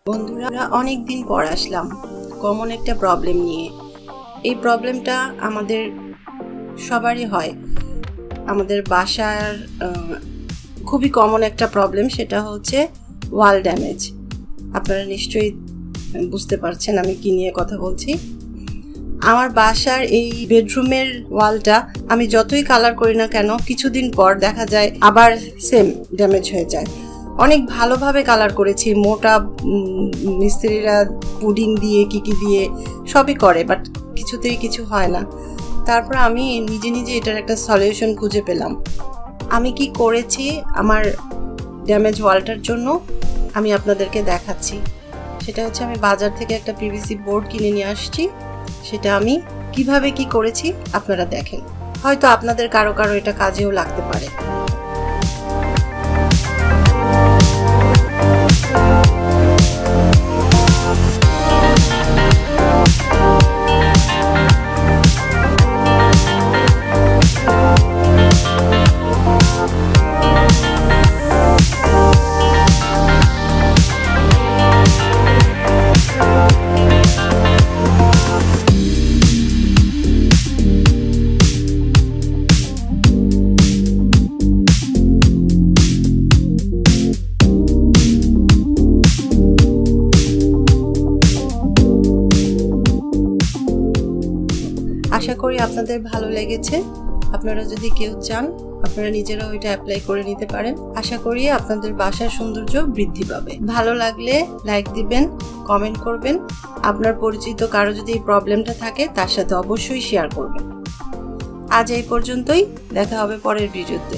বন্ধুরা, অনেক দিন পর আসলাম কমন একটা প্রবলেম নিয়ে। এই প্রবলেমটা আমাদের সবারই হয়, আমাদের বাসার খুবই কমন একটা প্রবলেম, সেটা হচ্ছে ওয়াল ড্যামেজ। আপনারা নিশ্চয়ই বুঝতে পারছেন আমি কি নিয়ে কথা বলছি। আমার বাসার এই বেডরুমের ওয়ালটা আমি যতই কালার করি না কেন, কিছুদিন পর দেখা যায় আবার সেম ড্যামেজ হয়ে যায়। অনেক ভালোভাবে কালার করেছি, মোটা মিস্ত্রিরা পুডিং দিয়ে কি দিয়ে সবই করে, বাট কিছুতেই কিছু হয় না। তারপর আমি নিজে এটার একটা সলিউশন খুঁজে পেলাম। আমি কি করেছি আমার ড্যামেজ ওয়ালটার জন্য আমি আপনাদেরকে দেখাচ্ছি। সেটা হচ্ছে, আমি বাজার থেকে একটা পিভিসি বোর্ড কিনে নিয়ে আসছি। সেটা আমি কিভাবে কি করেছি আপনারা দেখেন, হয়তো আপনাদের কারো এটা কাজেও লাগতে পারে। আশা করি আপনাদের ভালো লেগেছে। আপনারা যদি কেউ চান, আপনারা নিজেরাও এটা অ্যাপ্লাই করে নিতে পারেন। আশা করি আপনাদের বাসার সৌন্দর্য বৃদ্ধি পাবে। ভালো লাগলে লাইক দিবেন, কমেন্ট করবেন। আপনার পরিচিত কারো যদি এই প্রবলেমটা থাকে তার সাথে অবশ্যই শেয়ার করবেন। আজ এই পর্যন্তই, দেখা হবে পরের ভিডিওতে।